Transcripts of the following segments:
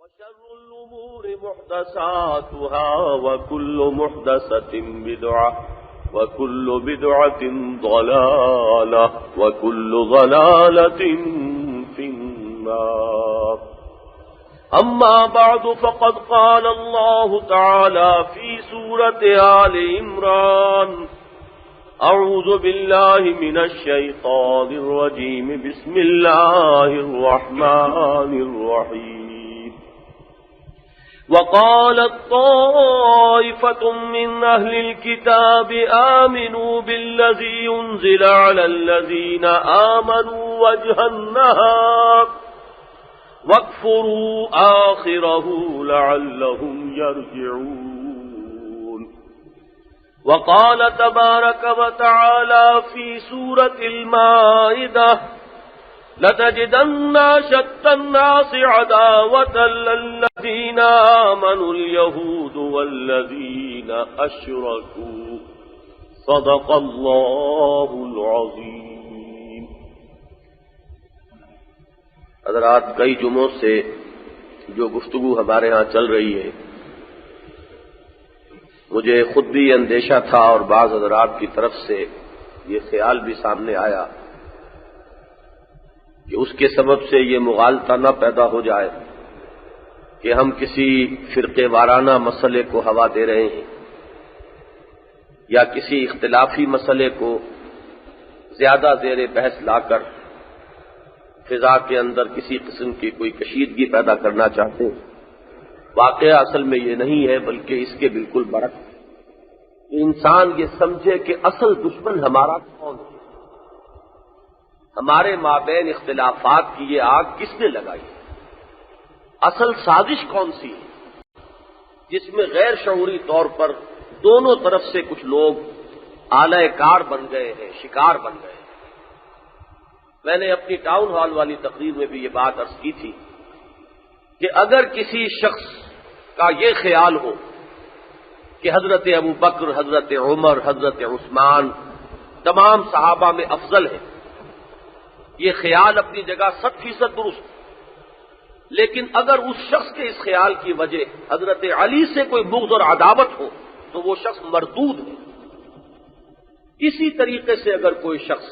وشر الأمور محدثاتها وكل محدثة بدعة وكل بدعة ضلالة وكل ضلالة في النار. أما بعد فقد قال الله تعالى في سورة آل عمران: أعوذ بالله من الشيطان الرجيم بسم الله الرحمن الرحيم. وقالت طائفة من أهل الكتاب آمنوا بالذي أنزل على الذين آمنوا وجه النهار واكفروا آخره لعلهم يرجعون. وقال تبارك وتعالى في سورة المائدة: لتجدن أشد الناس عداوة للذين آمنوا اليهود والذين أشركوا. صدق الله العظيم. حضرات، کئی جمعوں سے جو گفتگو ہمارے ہاں چل رہی ہے، مجھے خود بھی اندیشہ تھا اور بعض حضرات کی طرف سے یہ خیال بھی سامنے آیا کہ اس کے سبب سے یہ مغالطہ نہ پیدا ہو جائے کہ ہم کسی فرقے وارانہ مسئلے کو ہوا دے رہے ہیں یا کسی اختلافی مسئلے کو زیادہ زیر بحث لا کر فضا کے اندر کسی قسم کی کوئی کشیدگی پیدا کرنا چاہتے ہیں. واقعہ اصل میں یہ نہیں ہے، بلکہ اس کے بالکل برعکس کہ انسان یہ سمجھے کہ اصل دشمن ہمارا کون ہے، ہمارے مابین اختلافات کی یہ آگ کس نے لگائی، اصل سازش کون سی ہے جس میں غیر شعوری طور پر دونوں طرف سے کچھ لوگ آلہ کار بن گئے ہیں، شکار بن گئے ہیں. میں نے اپنی ٹاؤن ہال والی تقریر میں بھی یہ بات عرض کی تھی کہ اگر کسی شخص کا یہ خیال ہو کہ حضرت ابو بکر، حضرت عمر، حضرت عثمان تمام صحابہ میں افضل ہے، یہ خیال اپنی جگہ 100% درست، لیکن اگر اس شخص کے اس خیال کی وجہ حضرت علی سے کوئی بغض اور عداوت ہو تو وہ شخص مردود ہے. اسی طریقے سے اگر کوئی شخص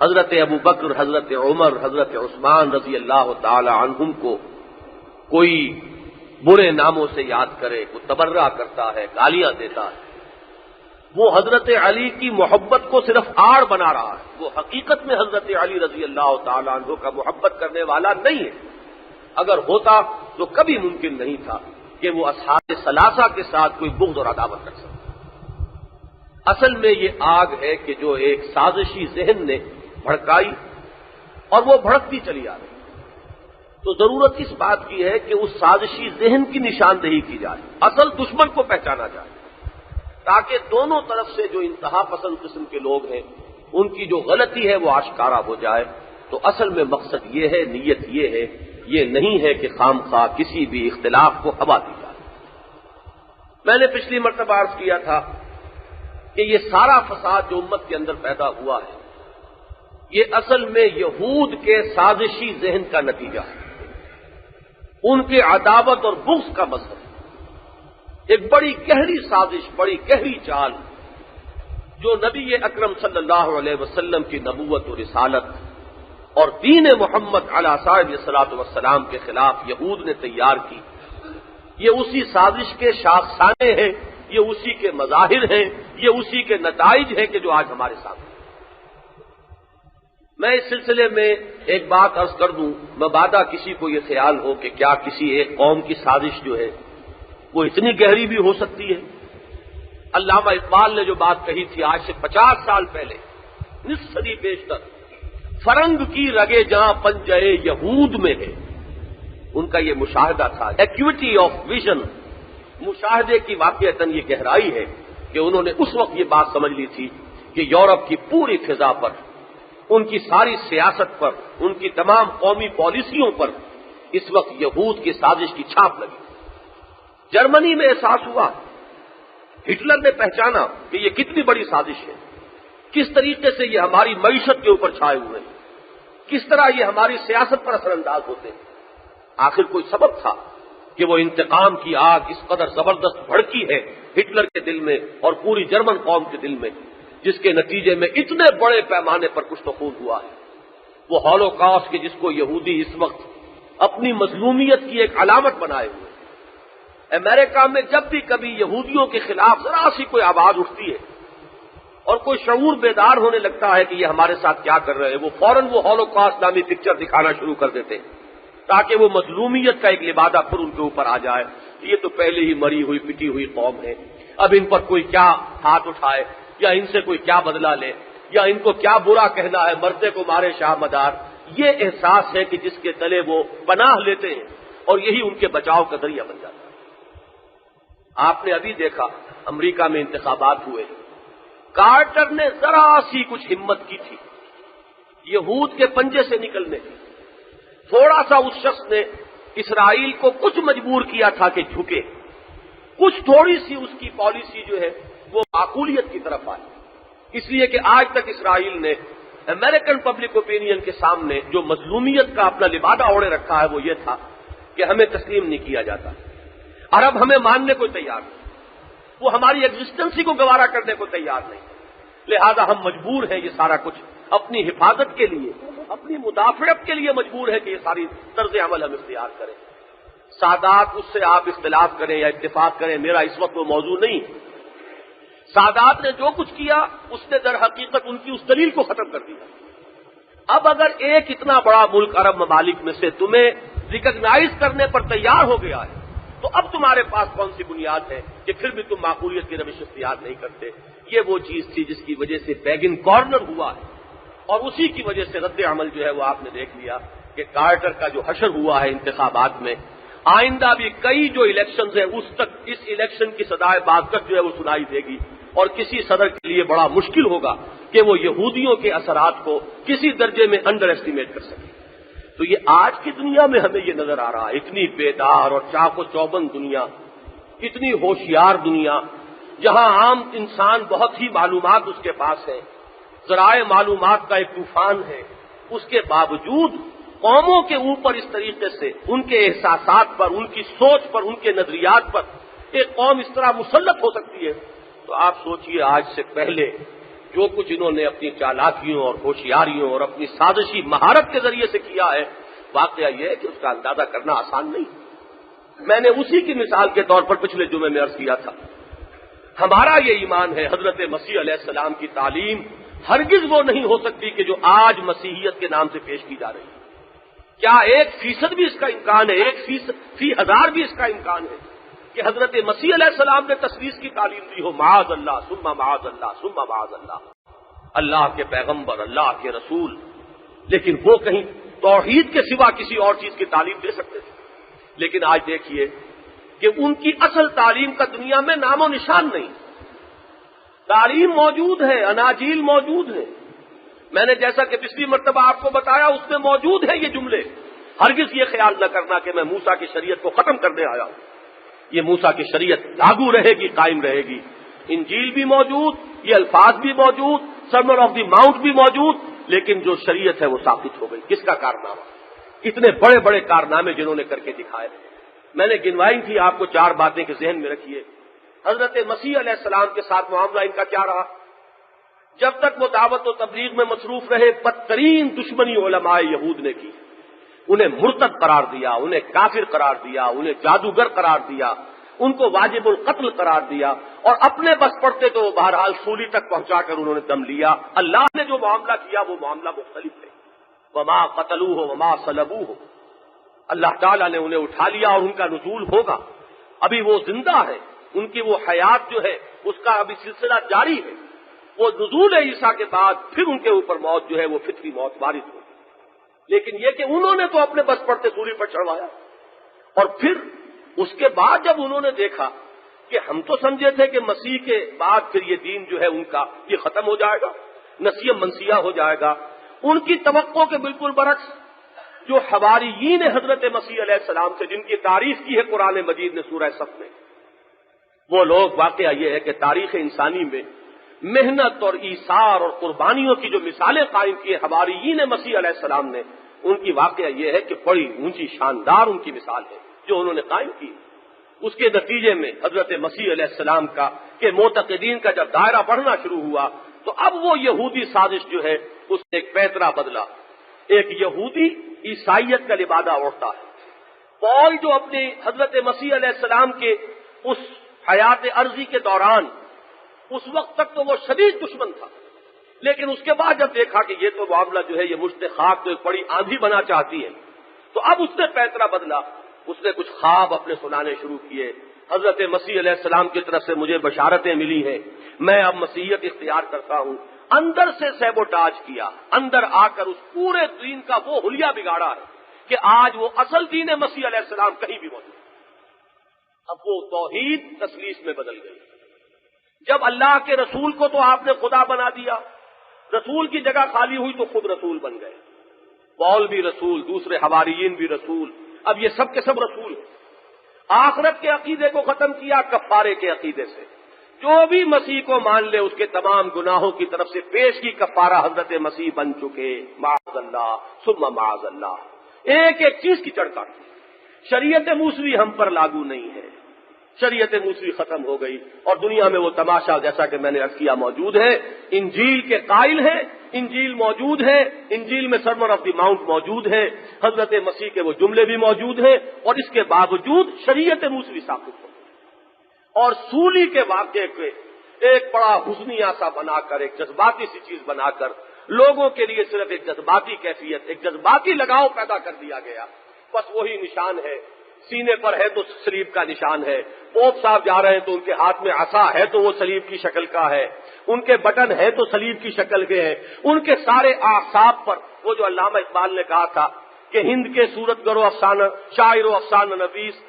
حضرت ابو بکر، حضرت عمر، حضرت عثمان رضی اللہ تعالی عنہم کو کوئی برے ناموں سے یاد کرے، کوئی تبرہ کرتا ہے، گالیاں دیتا ہے، وہ حضرت علی کی محبت کو صرف آڑ بنا رہا ہے، وہ حقیقت میں حضرت علی رضی اللہ تعالی عنہ کا محبت کرنے والا نہیں ہے. اگر ہوتا تو کبھی ممکن نہیں تھا کہ وہ اصحاب ثلاثہ کے ساتھ کوئی بغض اور عداوت کر سکتا. اصل میں یہ آگ ہے کہ جو ایک سازشی ذہن نے بھڑکائی اور وہ بھڑکتی چلی آ رہی. تو ضرورت اس بات کی ہے کہ اس سازشی ذہن کی نشاندہی کی جائے، اصل دشمن کو پہچانا جائے، تاکہ دونوں طرف سے جو انتہا پسند قسم کے لوگ ہیں ان کی جو غلطی ہے وہ آشکارا ہو جائے. تو اصل میں مقصد یہ ہے، نیت یہ ہے، یہ نہیں ہے کہ خام خواہ کسی بھی اختلاف کو ہوا دی جائے. میں نے پچھلی مرتبہ عرض کیا تھا کہ یہ سارا فساد جو امت کے اندر پیدا ہوا ہے یہ اصل میں یہود کے سازشی ذہن کا نتیجہ ہے، ان کے عداوت اور بغض کا مظہر، ایک بڑی گہری سازش، بڑی گہری چال جو نبی اکرم صلی اللہ علیہ وسلم کی نبوت و رسالت اور دین محمد علیہ صاحب الصلاۃ والسلام کے خلاف یہود نے تیار کی. یہ اسی سازش کے شاخسانے ہیں، یہ اسی کے مظاہر ہیں، یہ اسی کے نتائج ہیں کہ جو آج ہمارے سامنے. میں اس سلسلے میں ایک بات عرض کر دوں، مبادا کسی کو یہ خیال ہو کہ کیا کسی ایک قوم کی سازش جو ہے وہ اتنی گہری بھی ہو سکتی ہے. علامہ اقبال نے جو بات کہی تھی آج سے 50 سال پہلے، نصف صدی بیشتر، فرنگ کی رگے جہاں پنجے یہود میں ہے، ان کا یہ مشاہدہ تھا، ایکوٹی آف ویژن، مشاہدے کی واقعتاً یہ گہرائی ہے کہ انہوں نے اس وقت یہ بات سمجھ لی تھی کہ یورپ کی پوری فضا پر، ان کی ساری سیاست پر، ان کی تمام قومی پالیسیوں پر اس وقت یہود کی سازش کی چھاپ لگی. جرمنی میں احساس ہوا، ہٹلر نے پہچانا کہ یہ کتنی بڑی سازش ہے، کس طریقے سے یہ ہماری معیشت کے اوپر چھائے ہوئے ہیں، کس طرح یہ ہماری سیاست پر اثر انداز ہوتے ہیں. آخر کوئی سبب تھا کہ وہ انتقام کی آگ اس قدر زبردست بھڑکی ہے ہٹلر کے دل میں اور پوری جرمن قوم کے دل میں، جس کے نتیجے میں اتنے بڑے پیمانے پر کچھ تو خون ہوا ہے۔ وہ ہولوکاسٹ کے جس کو یہودی اس وقت اپنی مظلومیت کی ایک علامت بنائے ہوئے، امریکہ میں جب بھی کبھی یہودیوں کے خلاف ذرا سی کوئی آواز اٹھتی ہے اور کوئی شعور بیدار ہونے لگتا ہے کہ یہ ہمارے ساتھ کیا کر رہے ہیں، وہ فوراً وہ ہولوکاسٹ نامی پکچر دکھانا شروع کر دیتے ہیں تاکہ وہ مظلومیت کا ایک لبادہ پھر ان کے اوپر آ جائے۔ یہ تو پہلے ہی مری ہوئی پٹی ہوئی قوم ہے، اب ان پر کوئی کیا ہاتھ اٹھائے یا ان سے کوئی کیا بدلہ لے یا ان کو کیا برا کہنا ہے، مرتے کو مارے شاہ مدار۔ یہ احساس ہے کہ جس کے تلے وہ پناہ لیتے ہیں اور یہی ان کے بچاؤ کا ذریعہ بن جاتا ہے۔ آپ نے ابھی دیکھا امریکہ میں انتخابات ہوئے، کارٹر نے ذرا سی کچھ ہمت کی تھی یہود کے پنجے سے نکلنے کی، تھوڑا سا اس شخص نے اسرائیل کو کچھ مجبور کیا تھا کہ جھکے، کچھ تھوڑی سی اس کی پالیسی جو ہے وہ معقولیت کی طرف آئی، اس لیے کہ آج تک اسرائیل نے امریکن پبلک اوپینین کے سامنے جو مظلومیت کا اپنا لبادہ اوڑے رکھا ہے وہ یہ تھا کہ ہمیں تسلیم نہیں کیا جاتا، عرب ہمیں ماننے کو تیار نہیں، وہ ہماری ایگزسٹنسی کو گوارا کرنے کو تیار نہیں، لہذا ہم مجبور ہیں یہ سارا کچھ اپنی حفاظت کے لیے، اپنی مدافعت کے لیے مجبور ہے کہ یہ ساری طرز عمل ہم اختیار کریں۔ سادات اس سے آپ اختلاف کریں یا اتفاق کریں، میرا اس وقت وہ موضوع نہیں۔ سادات نے جو کچھ کیا اس نے در حقیقت ان کی اس دلیل کو ختم کر دیا۔ اب اگر ایک اتنا بڑا ملک عرب ممالک میں سے تمہیں ریکگنائز کرنے پر تیار ہو گیا ہے تو اب تمہارے پاس کون سی بنیاد ہے کہ پھر بھی تم معقولیت کی روش اختیار نہیں کرتے؟ یہ وہ چیز تھی جس کی وجہ سے بیگن کارنر ہوا ہے، اور اسی کی وجہ سے رد عمل جو ہے وہ آپ نے دیکھ لیا کہ کارٹر کا جو حشر ہوا ہے انتخابات میں، آئندہ بھی کئی جو الیکشنز ہیں اس تک اس الیکشن کی صدائے بازگشت جو ہے وہ سنائی دے گی، اور کسی صدر کے لیے بڑا مشکل ہوگا کہ وہ یہودیوں کے اثرات کو کسی درجے میں انڈر ایسٹیمیٹ کر سکے۔ تو یہ آج کی دنیا میں ہمیں یہ نظر آ رہا ہے، اتنی بیدار اور چاق و چوبند دنیا، اتنی ہوشیار دنیا، جہاں عام انسان بہت ہی معلومات اس کے پاس ہے، ذرائع معلومات کا ایک طوفان ہے، اس کے باوجود قوموں کے اوپر اس طریقے سے ان کے احساسات پر، ان کی سوچ پر، ان کے نظریات پر ایک قوم اس طرح مسلط ہو سکتی ہے۔ تو آپ سوچئے آج سے پہلے جو کچھ انہوں نے اپنی چالاکیوں اور ہوشیاریوں اور اپنی سازشی مہارت کے ذریعے سے کیا ہے، واقعہ یہ ہے کہ اس کا اندازہ کرنا آسان نہیں۔ میں نے اسی کی مثال کے طور پر پچھلے جمعے میں عرض کیا تھا، ہمارا یہ ایمان ہے حضرت مسیح علیہ السلام کی تعلیم ہرگز وہ نہیں ہو سکتی کہ جو آج مسیحیت کے نام سے پیش کی جا رہی ہے۔ کیا 1% بھی اس کا امکان ہے، 1/1000 بھی اس کا امکان ہے کہ حضرت مسیح علیہ السلام نے تثلیث کی تعلیم دی ہو؟ معاذ اللہ ثم معاذ اللہ ثم معاذ اللہ، اللہ کے پیغمبر، اللہ کے رسول، لیکن وہ کہیں توحید کے سوا کسی اور چیز کی تعلیم دے سکتے تھے؟ لیکن آج دیکھیے کہ ان کی اصل تعلیم کا دنیا میں نام و نشان نہیں۔ تعلیم موجود ہے، اناجیل موجود ہے، میں نے جیسا کہ پچھلی مرتبہ آپ کو بتایا اس میں موجود ہے یہ جملے۔ ہرگز یہ خیال نہ کرنا کہ میں موسیٰ کی شریعت کو ختم کرنے آیا ہوں، یہ موسیٰ کی شریعت لاگو رہے گی، قائم رہے گی۔ انجیل بھی موجود، یہ الفاظ بھی موجود، سرمن آف دی ماؤنٹ بھی موجود، لیکن جو شریعت ہے وہ ثابت ہو گئی۔ کس کا کارنامہ؟ اتنے بڑے بڑے کارنامے جنہوں نے کر کے دکھائے۔ میں نے گنوائی تھی آپ کو 4 باتیں کہ ذہن میں رکھیے۔ حضرت مسیح علیہ السلام کے ساتھ معاملہ ان کا کیا رہا؟ جب تک وہ دعوت و تبلیغ میں مصروف رہے، بدترین دشمنی علماء یہود نے کی، انہیں مرتد قرار دیا، انہیں کافر قرار دیا، انہیں جادوگر قرار دیا، ان کو واجب القتل قرار دیا، اور اپنے بس پڑتے تو بہرحال سولی تک پہنچا کر انہوں نے دم لیا۔ اللہ نے جو معاملہ کیا وہ معاملہ مختلف ہے۔ وما قتلوہ وما صلبوہ، اللہ تعالیٰ نے انہیں اٹھا لیا اور ان کا نزول ہوگا، ابھی وہ زندہ ہے، ان کی وہ حیات جو ہے اس کا ابھی سلسلہ جاری ہے۔ وہ نزول عیسیٰ کے بعد پھر ان کے اوپر موت جو ہے وہ فطری موت وارد ہوگی، لیکن یہ کہ انہوں نے تو اپنے بس پڑتے سولی پر چڑھوایا، اور پھر اس کے بعد جب انہوں نے دیکھا کہ ہم تو سمجھے تھے کہ مسیح کے بعد پھر یہ دین جو ہے ان کا یہ ختم ہو جائے گا، نسیہ منسیہ ہو جائے گا، ان کی توقع کے بالکل برعکس جو حواریین حضرت مسیح علیہ السلام سے جن کی تعریف کی ہے قرآن مجید نے سورہ صف میں، وہ لوگ، واقعہ یہ ہے کہ تاریخ انسانی میں محنت اور ایثار اور قربانیوں کی جو مثالیں قائم کی حواریین مسیح علیہ السلام نے، ان کی واقعہ یہ ہے کہ بڑی اونچی شاندار ان کی مثال ہے جو انہوں نے قائم کی. اس کے نتیجے میں حضرت مسیح علیہ السلام کا کہ معتقدین کا جب دائرہ بڑھنا شروع ہوا تو اب وہ یہودی سازش جو ہے اس نے ایک پیترا بدلا. ایک یہودی عیسائیت کا لبادہ اوڑھتا ہے. پال جو اپنے حضرت مسیح علیہ السلام کے اس حیات عرضی کے دوران اس وقت تک تو وہ شدید دشمن تھا، لیکن اس کے بعد جب دیکھا کہ یہ تو معاملہ جو ہے یہ مشت خاک تو ایک بڑی آندھی بنا چاہتی ہے، تو اب اس نے پیترا بدلا. اس نے کچھ خواب اپنے سنانے شروع کیے. حضرت مسیح علیہ السلام کی طرف سے مجھے بشارتیں ملی ہیں، میں اب مسیحیت اختیار کرتا ہوں. اندر سے سیبوٹاج کیا، اندر آ کر اس پورے دین کا وہ حلیہ بگاڑا ہے کہ آج وہ اصل دین مسیح علیہ السلام کہیں بھی موجود. اب وہ توحید تسلیس میں بدل گئی. جب اللہ کے رسول کو تو آپ نے خدا بنا دیا، رسول کی جگہ خالی ہوئی تو خود رسول بن گئے. پال بھی رسول، دوسرے حواریین بھی رسول، اب یہ سب کے سب رسول ہیں. آخرت کے عقیدے کو ختم کیا کفارے کے عقیدے سے. جو بھی مسیح کو مان لے اس کے تمام گناہوں کی طرف سے پیش کی کفارہ حضرت مسیح بن چکے. معاذ اللہ ثم معاذ اللہ. ایک ایک چیز کی چڑھ کاٹی. شریعت موسوی ہم پر لاگو نہیں ہے، شریعت موسوی ختم ہو گئی اور دنیا میں وہ تماشا جیسا کہ میں نے عرض کیا موجود ہے. انجیل کے قائل ہیں، انجیل موجود ہے، انجیل میں سرمن آف دی ماؤنٹ موجود ہے، حضرت مسیح کے وہ جملے بھی موجود ہیں، اور اس کے باوجود شریعت موسوی ثابت ہو گئی. اور سولی کے واقعے کے ایک بڑا حسنیہ سا بنا کر، ایک جذباتی سی چیز بنا کر لوگوں کے لیے صرف ایک جذباتی کیفیت، ایک جذباتی لگاؤ پیدا کر دیا گیا. بس وہی نشان ہے، سینے پر ہے تو صلیب کا نشان ہے. پوپ صاحب جا رہے ہیں تو ان کے ہاتھ میں عصا ہے تو وہ صلیب کی شکل کا ہے، ان کے بٹن ہے تو صلیب کی شکل کے ہیں. ان کے سارے اعصاب پر وہ جو علامہ اقبال نے کہا تھا کہ ہند کے صورت گرو افسانہ شاعر و افسانہ نویس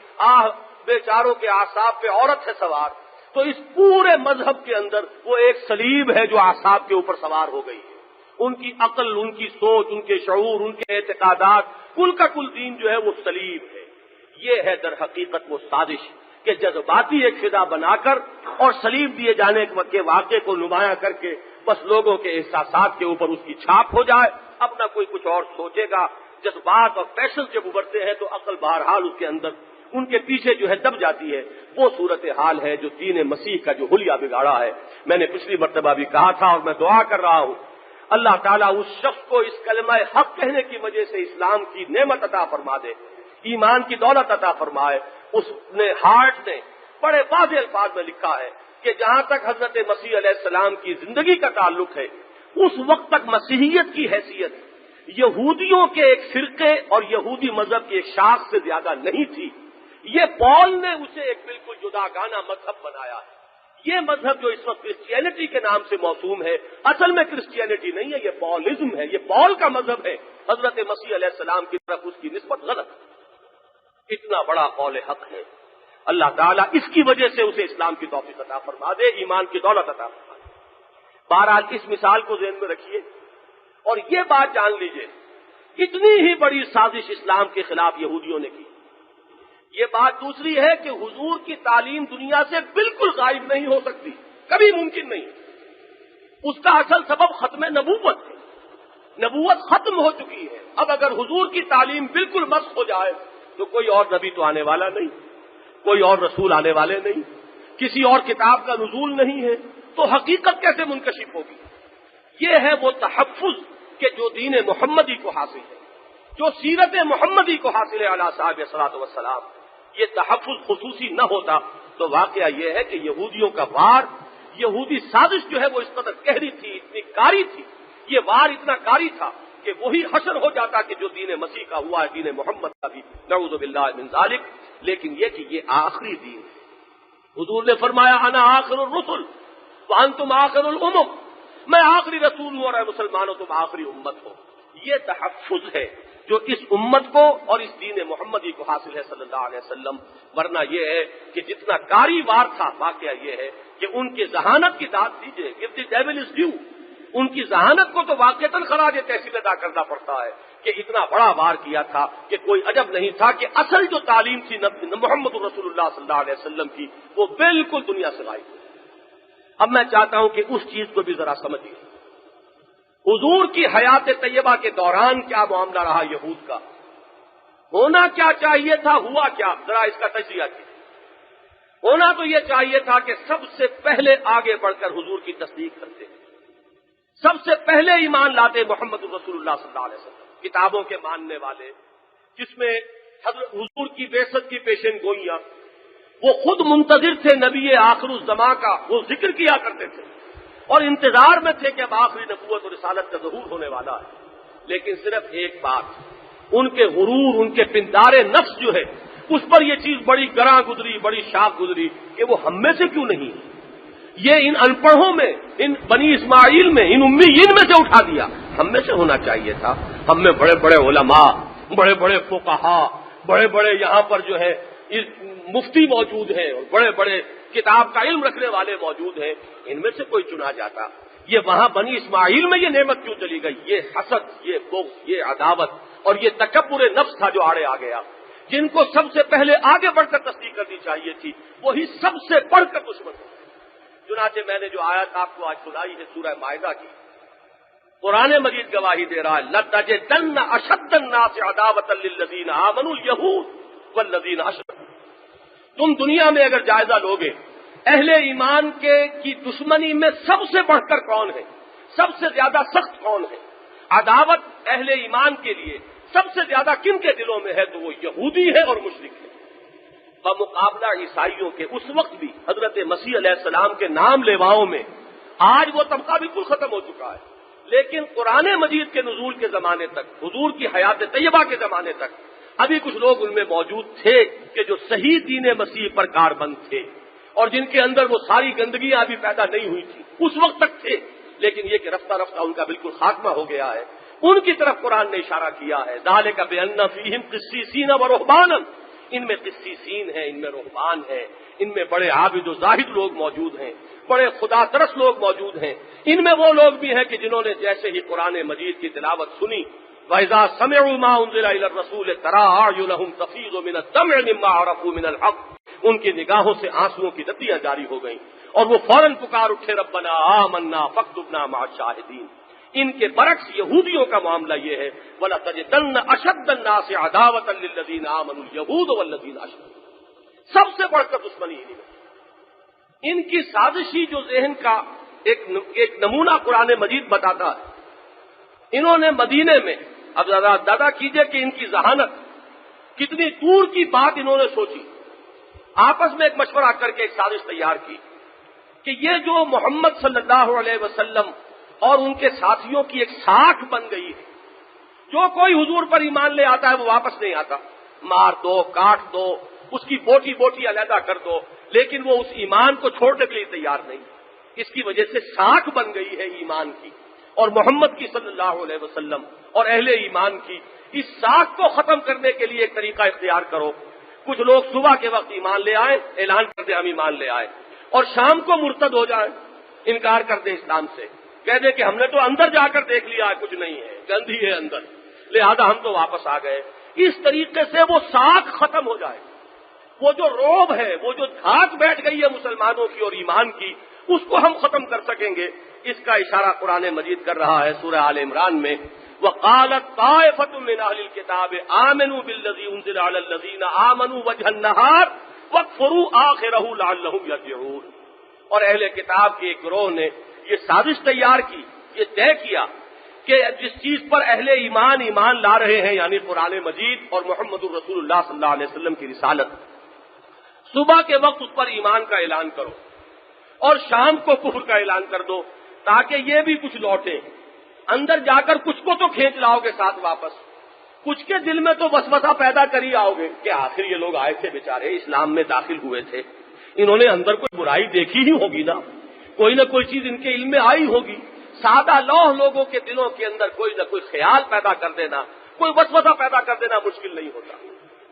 بیچاروں کے اعصاب پہ عورت ہے سوار. تو اس پورے مذہب کے اندر وہ ایک صلیب ہے جو اعصاب کے اوپر سوار ہو گئی ہے. ان کی عقل، ان کی سوچ، ان کے شعور، ان کے اعتقادات، کل کا کل دین جو ہے وہ صلیب ہے. یہ ہے در حقیقت وہ سازش کہ جذباتی ایک فضا بنا کر اور صلیب دیے جانے کے واقعے کو نمایاں کر کے بس لوگوں کے احساسات کے اوپر اس کی چھاپ ہو جائے. اب نہ کوئی کچھ اور سوچے گا. جذبات اور پیشن جب ابھرتے ہیں تو عقل بہرحال اس کے اندر ان کے پیچھے جو ہے دب جاتی ہے. وہ صورتحال ہے جو دین مسیح کا جو حلیہ بگاڑا ہے. میں نے پچھلی مرتبہ بھی کہا تھا اور میں دعا کر رہا ہوں اللہ تعالیٰ اس شخص کو اس کلمہ حق کہنے کی وجہ سے اسلام کی نعمت عطا فرما دے، ایمان کی دولت عطا فرمائے. اس نے ہارٹ نے بڑے واضح الفاظ میں لکھا ہے کہ جہاں تک حضرت مسیح علیہ السلام کی زندگی کا تعلق ہے اس وقت تک مسیحیت کی حیثیت یہودیوں کے ایک فرقے اور یہودی مذہب کی ایک شاخ سے زیادہ نہیں تھی. یہ پال نے اسے ایک بالکل جداگانہ مذہب بنایا ہے. یہ مذہب جو اس وقت کرسچینٹی کے نام سے موسوم ہے اصل میں کرسچینٹی نہیں ہے، یہ پالزم ہے، یہ پال کا مذہب ہے. حضرت مسیح علیہ السلام کی طرف اس کی نسبت غلط ہے. اتنا بڑا قول حق ہے. اللہ تعالیٰ اس کی وجہ سے اسے اسلام کی توفیق عطا فرما دے، ایمان کی دولت عطا فرما دے. بہرحال اس مثال کو ذہن میں رکھیے اور یہ بات جان لیجئے اتنی ہی بڑی سازش اسلام کے خلاف یہودیوں نے کی. یہ بات دوسری ہے کہ حضور کی تعلیم دنیا سے بالکل غائب نہیں ہو سکتی، کبھی ممکن نہیں. اس کا اصل سبب ختم نبوت ہے. نبوت ختم ہو چکی ہے. اب اگر حضور کی تعلیم بالکل مسخ ہو جائے تو کوئی اور نبی تو آنے والا نہیں، کوئی اور رسول آنے والے نہیں، کسی اور کتاب کا نزول نہیں ہے، تو حقیقت کیسے منکشف ہوگی؟ یہ ہے وہ تحفظ کہ جو دین محمدی کو حاصل ہے، جو سیرت محمدی کو حاصل ہے علیہ صاحب صلاۃ والسلام. یہ تحفظ خصوصی نہ ہوتا تو واقعہ یہ ہے کہ یہودیوں کا وار، یہودی سازش جو ہے وہ اس قدر گہری تھی، اتنی کاری تھی، یہ وار اتنا کاری تھا کہ وہی حشر ہو جاتا کہ جو دین مسیح کا ہوا ہے، دین محمد کا بھی، نعوذ باللہ من ذالک. لیکن یہ کہ یہ آخری دین ہے. حضور نے فرمایا انا آخر الرسل وانتم آخر الامم، میں آخری رسول ہوں اور اے مسلمانوں تم آخری امت ہو. یہ تحفظ ہے جو اس امت کو اور اس دین محمدی کو حاصل ہے صلی اللہ علیہ وسلم. ورنہ یہ ہے کہ جتنا کاری وار تھا، واقعہ یہ ہے کہ ان کی ذہانت کی داد دیجیے، if the devil is due، ان کی ذہانت کو تو واقعتاً خراج تحسین ادا کرنا پڑتا ہے کہ اتنا بڑا وار کیا تھا کہ کوئی عجب نہیں تھا کہ اصل جو تعلیم تھی محمد رسول اللہ صلی اللہ علیہ وسلم کی وہ بالکل دنیا سے غائب. اب میں چاہتا ہوں کہ اس چیز کو بھی ذرا سمجھیے. حضور کی حیات طیبہ کے دوران کیا معاملہ رہا یہود کا، ہونا کیا چاہیے تھا، ہوا کیا، ذرا اس کا تجزیہ کیجیے۔ ہونا تو یہ چاہیے تھا کہ سب سے پہلے آگے بڑھ کر حضور کی تصدیق کرتے، سب سے پہلے ایمان لاتے محمد رسول اللہ صلی اللہ علیہ وسلم، کتابوں کے ماننے والے، جس میں حضرت حضور کی بعثت کی پیشن گوئیاں، وہ خود منتظر تھے نبی آخر الزماں کا، وہ ذکر کیا کرتے تھے اور انتظار میں تھے کہ اب آخری نبوت اور رسالت کا ظہور ہونے والا ہے۔ لیکن صرف ایک بات، ان کے غرور، ان کے پندار نفس جو ہے، اس پر یہ چیز بڑی گراں گزری، بڑی شاق گزری کہ وہ ہم میں سے کیوں نہیں، یہ ان ان پڑھوں میں، ان بنی اسماعیل میں، ان امیین میں سے اٹھا دیا، ہم میں سے ہونا چاہیے تھا۔ ہم میں بڑے بڑے علماء، بڑے بڑے فقہا، بڑے بڑے یہاں پر جو ہے مفتی موجود ہیں اور بڑے بڑے کتاب کا علم رکھنے والے موجود ہیں، ان میں سے کوئی چنا جاتا۔ یہ وہاں بنی اسماعیل میں یہ نعمت کیوں چلی گئی؟ یہ حسد، یہ بغض، یہ عداوت اور یہ تکبر نفس تھا جو آڑے آ گیا۔ جن کو سب سے پہلے آگے بڑھ کر تصدیق کرنی چاہیے تھی، وہی سب سے بڑھ کر دشمن تھے۔ چنانچہ میں نے جو آیت آپ کو آج سنائی ہے سورہ مائدہ کی، قرآن مجید گواہی دے رہا ہے، لَتَجِدَنَّ أَشَدَّ النَّاسِ عَدَاوَةً لِلَّذِينَ آمَنُوا الْيَهُودُ وَالَّذِينَ أَشْرَكُوا۔ تم دنیا میں اگر جائزہ لوگے، اہل ایمان کی دشمنی میں سب سے بڑھ کر کون ہے، سب سے زیادہ سخت کون ہے، عداوت اہل ایمان کے لیے سب سے زیادہ کن کے دلوں میں ہے، تو وہ یہودی ہے اور مشرک ہے۔ بمقابلہ عیسائیوں کے اس وقت بھی حضرت مسیح علیہ السلام کے نام لیواؤں میں آج وہ طبقہ بالکل ختم ہو چکا ہے، لیکن قرآن مجید کے نزول کے زمانے تک، حضور کی حیات طیبہ کے زمانے تک ابھی کچھ لوگ ان میں موجود تھے کہ جو صحیح دین مسیح پر کاربند تھے اور جن کے اندر وہ ساری گندگیاں ابھی پیدا نہیں ہوئی تھی، اس وقت تک تھے، لیکن یہ کہ رفتہ رفتہ ان کا بالکل خاتمہ ہو گیا ہے۔ ان کی طرف قرآن نے اشارہ کیا ہے، ذالک بأن فیہم قسیسین و رہبانا، ان میں قسیسین ہیں، ان میں رہبان ہیں، ان میں بڑے عابد و زاہد لوگ موجود ہیں، بڑے خدا ترس لوگ موجود ہیں، ان میں وہ لوگ بھی ہیں کہ جنہوں نے جیسے ہی قرآن مجید کی تلاوت سنی، وَإِذَا سَمِعُوا مَا أُنزِلَ إِلَى الرَّسُولِ تَرَىٰ أَعْيُنَهُمْ تَفِيضُ مِنَ الدَّمْعِ مِمَّا عَرَفُوا مِنَ الْحَقِّ، ان کی نگاہوں سے آنسوؤں کی ندیاں جاری ہو گئیں اور وہ فوراً پکار اٹھے، ربنا آمنا فاکتبنا مع الشاہدین۔ ان کے برعکس یہودیوں کا معاملہ یہ ہے، وَلَتَجِدَنَّ أَشَدَّ النَّاسِ عَدَاوَةً لِلَّذِينَ آمَنُوا الْيَهُودُ وَالَّذِينَ أَشْرَكُوا، سب سے بڑھ کر دشمنی انہی میں۔ ان کی سازشی جو ذہن کا ایک نمونہ قرآن مجید بتاتا ہے، انہوں نے مدینے میں، اب دادا کیجئے کہ ان کی ذہانت کتنی دور کی بات انہوں نے سوچی، آپس میں ایک مشورہ کر کے ایک سازش تیار کی کہ یہ جو محمد صلی اللہ علیہ وسلم اور ان کے ساتھیوں کی ایک ساکھ بن گئی ہے، جو کوئی حضور پر ایمان لے آتا ہے وہ واپس نہیں آتا، مار دو، کاٹ دو، اس کی بوٹی بوٹی علیحدہ کر دو، لیکن وہ اس ایمان کو چھوڑنے کے لیے تیار نہیں۔ اس کی وجہ سے ساکھ بن گئی ہے ایمان کی، اور محمد کی صلی اللہ علیہ وسلم اور اہل ایمان کی اس ساکھ کو ختم کرنے کے لیے ایک طریقہ اختیار کرو۔ کچھ لوگ صبح کے وقت ایمان لے آئیں، اعلان کر دیں ہم ایمان لے آئے، اور شام کو مرتد ہو جائیں، انکار کر دیں اسلام سے، کہہ دیں کہ ہم نے تو اندر جا کر دیکھ لیا ہے، کچھ نہیں ہے، گندی ہے اندر، لہذا ہم تو واپس آ گئے۔ اس طریقے سے وہ ساکھ ختم ہو جائے، وہ جو روب ہے، وہ جو دھاک بیٹھ گئی ہے مسلمانوں کی اور ایمان کی، اس کو ہم ختم کر سکیں گے۔ اس کا اشارہ قرآن مجید کر رہا ہے سورہ آل عمران میں، وَقَالَتْ طَائِفَةٌ مِّنْ أَهْلِ الْكِتَابِ آمِنُوا بِالَّذِي أُنزِلَ عَلَى الَّذِينَ آمَنُوا وَجْهَ النَّهَارِ وَاكْفُرُوا آخِرَهُ لَعَلَّهُمْ يَرْجِعُونَ۔ اور اہل کتاب کے ایک گروہ نے یہ سازش تیار کی، یہ طے کیا کہ جس چیز پر اہل ایمان لا رہے ہیں، یعنی قرآن مجید اور محمد الرسول اللہ صلی اللہ علیہ وسلم کی رسالت، صبح کے وقت اس پر ایمان کا اعلان کرو اور شام کو کفر کا اعلان کر دو، تاکہ یہ بھی کچھ لوٹے، اندر جا کر کچھ کو تو کھینچ لاؤ گے ساتھ واپس، کچھ کے دل میں تو وسوسہ پیدا کر ہی آؤ گے کہ آخر یہ لوگ آئے تھے بیچارے، اسلام میں داخل ہوئے تھے، انہوں نے اندر کوئی برائی دیکھی ہی ہوگی نا، کوئی نہ کوئی چیز ان کے علم میں آئی ہوگی۔ سادہ لوح لوگوں کے دلوں کے اندر کوئی نہ کوئی خیال پیدا کر دینا، کوئی وسوسہ پیدا کر دینا مشکل نہیں ہوتا۔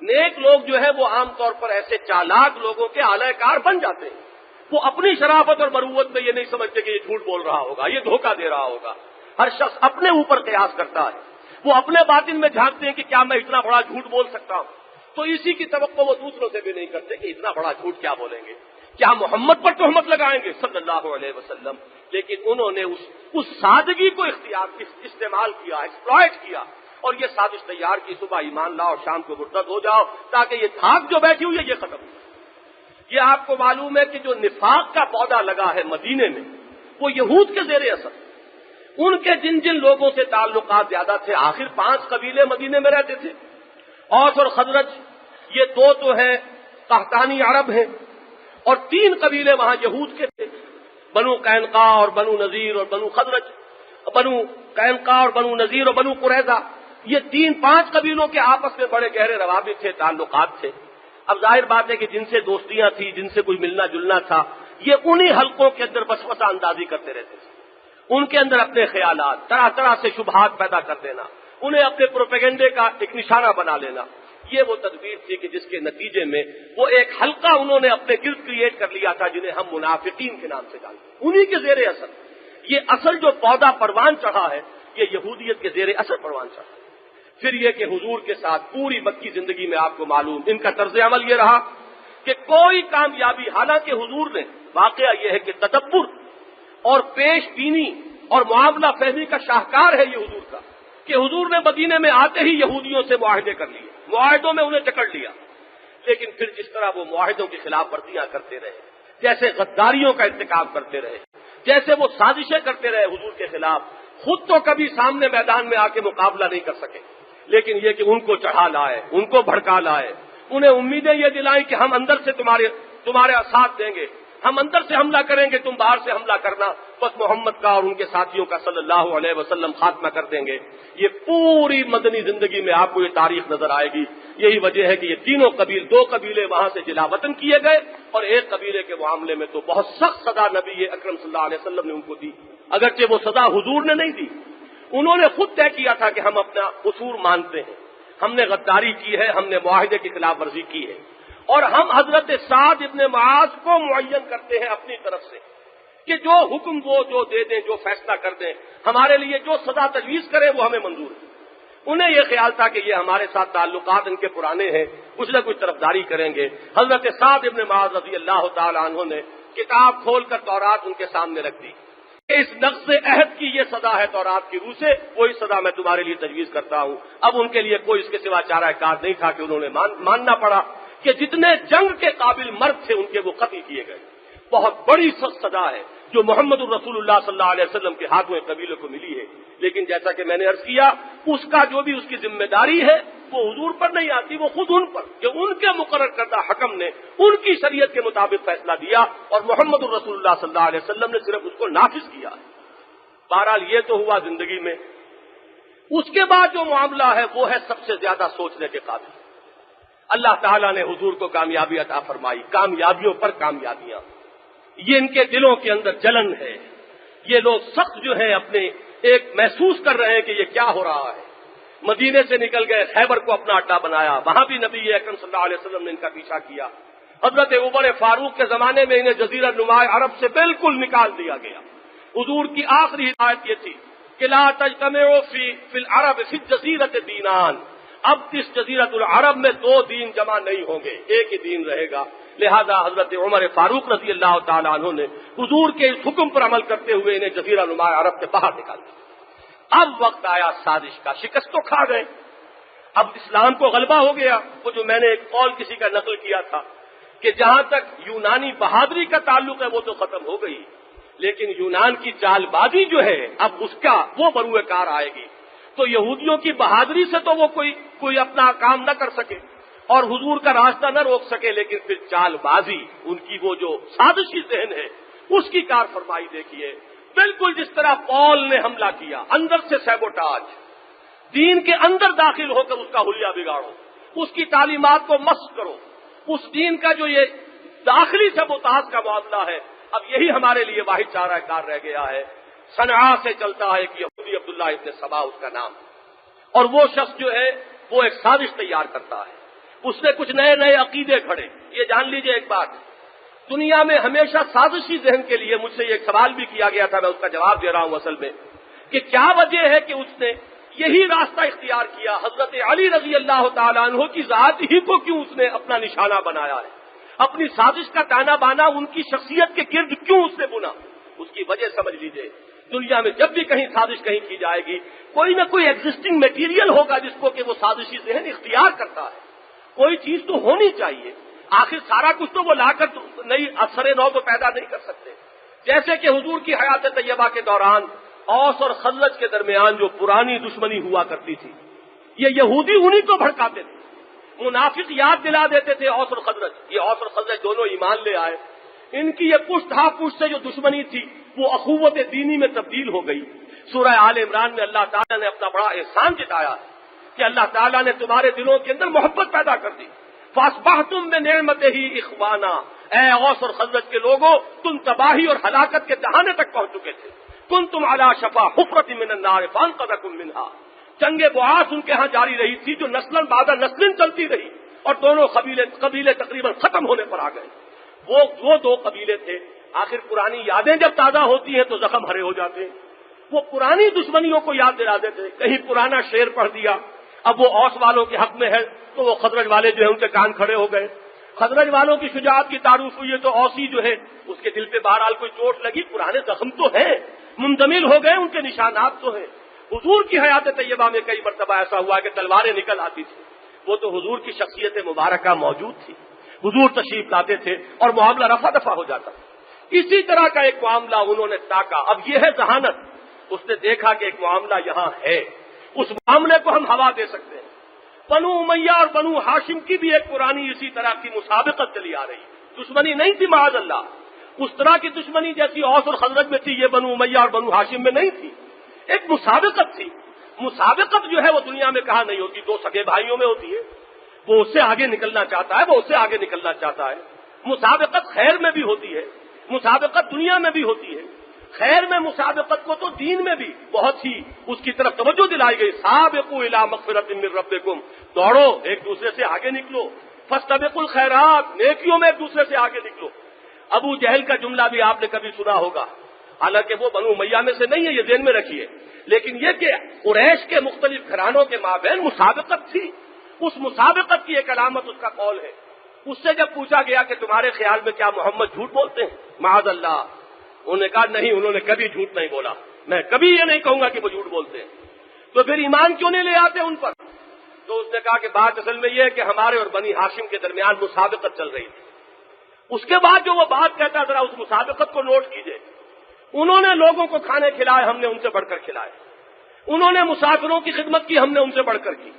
نیک لوگ جو ہے وہ عام طور پر ایسے چالاک لوگوں کے اعلی کار بن جاتے ہیں، وہ اپنی شرافت اور مروت میں یہ نہیں سمجھتے کہ یہ جھوٹ بول رہا ہوگا، یہ دھوکہ دے رہا ہوگا۔ ہر شخص اپنے اوپر قیاس کرتا ہے، وہ اپنے باطن میں جھانکتے ہیں کہ کیا میں اتنا بڑا جھوٹ بول سکتا ہوں، تو اسی کی توقع وہ دوسروں سے بھی نہیں کرتے کہ اتنا بڑا جھوٹ کیا بولیں گے۔ کیا محمد پر تہمت لگائیں گے صلی اللہ علیہ وسلم؟ لیکن انہوں نے اس سادگی کو استعمال کیا، ایکسپلائٹ کیا، اور یہ سازش تیار کی صبح ایمان لاؤ اور شام کو مرتد ہو جاؤ تاکہ یہ دھاک جو بیٹھی ہوئی ہے یہ ختم ہو۔ یہ آپ کو معلوم ہے کہ جو نفاق کا پودا لگا ہے مدینے میں وہ یہود کے زیر اثر، ان کے جن جن لوگوں سے تعلقات زیادہ تھے، آخر 5 قبیلے مدینے میں رہتے تھے، اوس اور خزرج، یہ 2 تو ہیں قحطانی عرب ہیں، اور 3 قبیلے وہاں یہود کے تھے، بنو قینقاع اور بنو نذیر اور بنو خزرج، بنو قینقاع اور بنو نذیر اور بنو قریظہ، یہ 3-5 قبیلوں کے آپس میں بڑے گہرے روابط تھے، تعلقات تھے۔ اب ظاہر بات ہے کہ جن سے دوستیاں تھیں، جن سے کوئی ملنا جلنا تھا، یہ انہی حلقوں کے اندر وسوسہ اندازی کرتے رہتے تھے، ان کے اندر اپنے خیالات، طرح طرح سے شبہات پیدا کر دینا، انہیں اپنے پروپیگنڈے کا ایک نشانہ بنا لینا، یہ وہ تدبیر تھی کہ جس کے نتیجے میں وہ ایک حلقہ انہوں نے اپنے گرد کریٹ کر لیا تھا جنہیں ہم منافقین کے نام سے جانتے ہیں، انہی کے زیر اثر یہ اصل جو پودا پروان چڑھا ہے یہ یہودیت کے زیر اثر پروان چڑھا۔ پھر یہ کہ حضور کے ساتھ پوری مکی زندگی میں آپ کو معلوم ان کا طرز عمل یہ رہا کہ کوئی کامیابی، حالانکہ حضور نے، واقعہ یہ ہے کہ تدبر اور پیش بینی اور معاملہ فہمی کا شاہکار ہے یہ حضور کا، کہ حضور نے مدینے میں آتے ہی یہودیوں سے معاہدے کر لیے، معاہدوں میں انہیں جکڑ لیا، لیکن پھر جس طرح وہ معاہدوں کی خلاف ورزیاں کرتے رہے، جیسے غداریوں کا ارتکاب کرتے رہے، جیسے وہ سازشیں کرتے رہے حضور کے خلاف، خود تو کبھی سامنے میدان میں آ کے مقابلہ نہیں کر سکے، لیکن یہ کہ ان کو چڑھا لائے، ان کو بھڑکا لائے، انہیں امیدیں یہ دلائیں کہ ہم اندر سے تمہارے ساتھ دیں گے، ہم اندر سے حملہ کریں گے، تم باہر سے حملہ کرنا، بس محمد کا اور ان کے ساتھیوں کا صلی اللہ علیہ وسلم خاتمہ کر دیں گے۔ یہ پوری مدنی زندگی میں آپ کو یہ تاریخ نظر آئے گی۔ یہی وجہ ہے کہ یہ تینوں قبیل، 2 قبیلے وہاں سے جلا وطن کیے گئے، اور ایک قبیلے کے معاملے میں تو بہت سخت سزا نبی اکرم صلی اللہ علیہ وسلم نے ان کو دی، اگرچہ وہ سزا حضور نے نہیں دی، انہوں نے خود طے کیا تھا کہ ہم اپنا قصور مانتے ہیں، ہم نے غداری کی ہے، ہم نے معاہدے کی خلاف ورزی کی ہے، اور ہم حضرت سعد ابن معاذ کو معین کرتے ہیں اپنی طرف سے کہ جو حکم وہ جو دے دیں، جو فیصلہ کر دیں، ہمارے لیے جو سزا تجویز کرے وہ ہمیں منظور ہے۔ انہیں یہ خیال تھا کہ یہ ہمارے ساتھ تعلقات ان کے پرانے ہیں، کچھ نہ کچھ طرفداری کریں گے۔ حضرت سعد ابن معاذ رضی اللہ تعالی عنہ نے کتاب کھول کر تورات ان کے سامنے رکھ دی کہ اس نقض عہد کی یہ سزا ہے تورات کی روح سے، وہی سزا میں تمہارے لیے تجویز کرتا ہوں۔ اب ان کے لیے کوئی اس کے سوا چارہ کار نہیں تھا کہ انہوں نے ماننا پڑا کہ جتنے جنگ کے قابل مرد تھے ان کے وہ قتل کیے گئے۔ بہت بڑی سخت سزا ہے جو محمد الرسول اللہ صلی اللہ علیہ وسلم کے ہاتھوں قبیلے کو ملی ہے، لیکن جیسا کہ میں نے عرض کیا، اس کا جو بھی اس کی ذمہ داری ہے وہ حضور پر نہیں آتی، وہ خود ان پر، کہ ان کے مقرر کردہ حکم نے ان کی شریعت کے مطابق فیصلہ دیا اور محمد الرسول اللہ صلی اللہ علیہ وسلم نے صرف اس کو نافذ کیا۔ بہرحال یہ تو ہوا زندگی میں۔ اس کے بعد جو معاملہ ہے وہ ہے سب سے زیادہ سوچنے کے قابل۔ اللہ تعالیٰ نے حضور کو کامیابی عطا فرمائی، کامیابیوں پر کامیابیاں، یہ ان کے دلوں کے اندر جلن ہے۔ یہ لوگ سخت جو ہیں اپنے ایک محسوس کر رہے ہیں کہ یہ کیا ہو رہا ہے۔ مدینے سے نکل گئے، خیبر کو اپنا اڈا بنایا، وہاں بھی نبی اکرم صلی اللہ علیہ وسلم نے ان کا پیچھا کیا۔ حضرت عمر فاروق کے زمانے میں انہیں جزیرہ نما عرب سے بالکل نکال دیا گیا۔ حضور کی آخری ہدایت یہ تھی کہ لا تجتمعوا فی العرب فی الجزیرۃ دینان، اب اس جزیرۃ العرب میں 2 دین جمع نہیں ہوں گے، ایک ہی دین رہے گا۔ لہذا حضرت عمر فاروق رضی اللہ تعالیٰ عنہ نے حضور کے اس حکم پر عمل کرتے ہوئے انہیں جزیرہ نما عرب سے باہر نکال دیا۔ اب وقت آیا سازش کا، شکست تو کھا گئے، اب اسلام کو غلبہ ہو گیا۔ وہ جو میں نے ایک قول کسی کا نقل کیا تھا کہ جہاں تک یونانی بہادری کا تعلق ہے وہ تو ختم ہو گئی، لیکن یونان کی چال بازی جو ہے اب اس کا وہ بروئے کار آئے گی۔ تو یہودیوں کی بہادری سے تو وہ کوئی اپنا کام نہ کر سکے اور حضور کا راستہ نہ روک سکے، لیکن پھر چال بازی، ان کی وہ جو سازشی ذہن ہے اس کی کار فرمائی دیکھیے۔ بالکل جس طرح پول نے حملہ کیا، اندر سے سیبوٹاج، دین کے اندر داخل ہو کر اس کا حلیہ بگاڑو، اس کی تعلیمات کو مسخ کرو، اس دین کا جو یہ داخلی سیبوٹاج کا معاملہ ہے، اب یہی ہمارے لیے واحد چارہ کار رہ گیا ہے۔ صنعاء سے چلتا ہے کہ یہودی عبداللہ ابن سبا اس کا نام، اور وہ شخص جو ہے وہ ایک سازش تیار کرتا ہے، اس نے کچھ نئے نئے عقیدے کھڑے۔ یہ جان لیجئے ایک بات، دنیا میں ہمیشہ سازشی ذہن کے لیے مجھ سے ایک سوال بھی کیا گیا تھا، میں اس کا جواب دے رہا ہوں اصل میں، کہ کیا وجہ ہے کہ اس نے یہی راستہ اختیار کیا، حضرت علی رضی اللہ تعالیٰ عنہ کی ذات ہی کو کیوں اس نے اپنا نشانہ بنایا ہے؟ اپنی سازش کا تانا بانا ان کی شخصیت کے گرد کیوں اس نے بنا؟ اس کی وجہ سمجھ لیجئے، دنیا میں جب بھی کہیں سازش کہیں کی جائے گی، کوئی نہ کوئی ایگزسٹنگ میٹیریل ہوگا جس کو کہ وہ سازشی ذہن اختیار کرتا ہے. کوئی چیز تو ہونی چاہیے. آخر سارا کچھ تو وہ لا کر نئی اثر نو تو پیدا نہیں کر سکتے. جیسے کہ حضور کی حیات طیبہ کے دوران اوس اور خزرج کے درمیان جو پرانی دشمنی ہوا کرتی تھی، یہ یہودی انہی کو بھڑکاتے تھے. منافق یاد دلا دیتے تھے اوس اور خزرج. یہ اوس اور خزرج دونوں ایمان لے آئے. ان کی یہ پشت ہا پشت سے جو دشمنی تھی وہ اخوت دینی میں تبدیل ہو گئی. سورہ آل عمران میں اللہ تعالیٰ نے اپنا بڑا احسان جتایا کہ اللہ تعالیٰ نے تمہارے دلوں کے اندر محبت پیدا کر دی. فاصبحتم بنعمتہ اخوانا، اے اوس اور خزرج کے لوگوں، تم تباہی اور ہلاکت کے دہانے تک پہنچ چکے تھے. کنتم علی شفا حفرۃ من النار فانقذکم منہا. جنگ بعاث ان کے ہاں جاری رہی تھی جو نسلاً بعد نسلیں چلتی رہی اور دونوں قبیلے تقریباً ختم ہونے پر آ گئے. وہ دو قبیلے تھے. آخر پرانی یادیں جب تازہ ہوتی ہیں تو زخم ہرے ہو جاتے ہیں. وہ پرانی دشمنیوں کو یاد دلا دیتے. کہیں پرانا شعر پڑھ دیا، اب وہ اوس والوں کے حق میں ہے تو وہ خزرج والے جو ہے ان کے کان کھڑے ہو گئے. خزرج والوں کی شجاعت کی تعارف ہوئی ہے تو اوسی جو ہے اس کے دل پہ بہرحال کوئی چوٹ لگی. پرانے زخم تو ہیں، منتمل ہو گئے، ان کے نشانات تو ہیں. حضور کی حیات طیبہ میں کئی مرتبہ ایسا ہوا کہ تلواریں نکل آتی تھی. وہ تو حضور کی شخصیت مبارکہ موجود تھی. حضور تشریف لاتے تھے اور معاملہ رفع دفع ہو جاتا. اسی طرح کا ایک معاملہ انہوں نے تاکا. اب یہ ہے ذہانت. اس نے دیکھا کہ ایک معاملہ یہاں ہے، اس معاملے کو ہم ہوا دے سکتے ہیں. بنو امیہ اور بنو ہاشم کی بھی ایک پرانی اسی طرح کی مسابقت چلی آ رہی. دشمنی نہیں تھی معاذ اللہ، اس طرح کی دشمنی جیسی اوس اور خزرج میں تھی یہ بنو امیہ اور بنو ہاشم میں نہیں تھی. ایک مسابقت تھی. مسابقت جو ہے وہ دنیا میں کہاں نہیں ہوتی، دو سگے بھائیوں میں ہوتی ہے. وہ اس سے آگے نکلنا چاہتا ہے، وہ اس سے آگے نکلنا چاہتا ہے. مسابقت خیر میں بھی ہوتی ہے، مسابقت دنیا میں بھی ہوتی ہے. خیر میں مسابقت کو تو دین میں بھی بہت ہی اس کی طرف توجہ دلائی گئی. سابقوا الی مغفرۃ من ربکم، دوڑو ایک دوسرے سے آگے نکلو. فاستبقوا الخیرات، نیکیوں میں ایک دوسرے سے آگے نکلو. ابو جہل کا جملہ بھی آپ نے کبھی سنا ہوگا، حالانکہ وہ بنو امیہ میں سے نہیں ہے، یہ ذہن میں رکھیے. لیکن یہ کہ قریش کے مختلف گھرانوں کے مابین مسابقت تھی. اس مسابقت کی ایک علامت اس کا قول ہے. اس سے جب پوچھا گیا کہ تمہارے خیال میں کیا محمد جھوٹ بولتے ہیں، معاذ اللہ، انہوں نے کہا نہیں، انہوں نے کبھی جھوٹ نہیں بولا، میں کبھی یہ نہیں کہوں گا کہ وہ جھوٹ بولتے ہیں. تو پھر ایمان کیوں نہیں لے آتے ان پر؟ تو اس نے کہا کہ بات اصل میں یہ ہے کہ ہمارے اور بنی ہاشم کے درمیان مسابقت چل رہی تھی. اس کے بعد جو وہ بات کہتا ذرا اس مسابقت کو نوٹ کیجئے. انہوں نے لوگوں کو کھانے کھلائے، ہم نے ان سے بڑھ کر کھلائے. انہوں نے مسافروں کی خدمت کی، ہم نے ان سے بڑھ کر کی.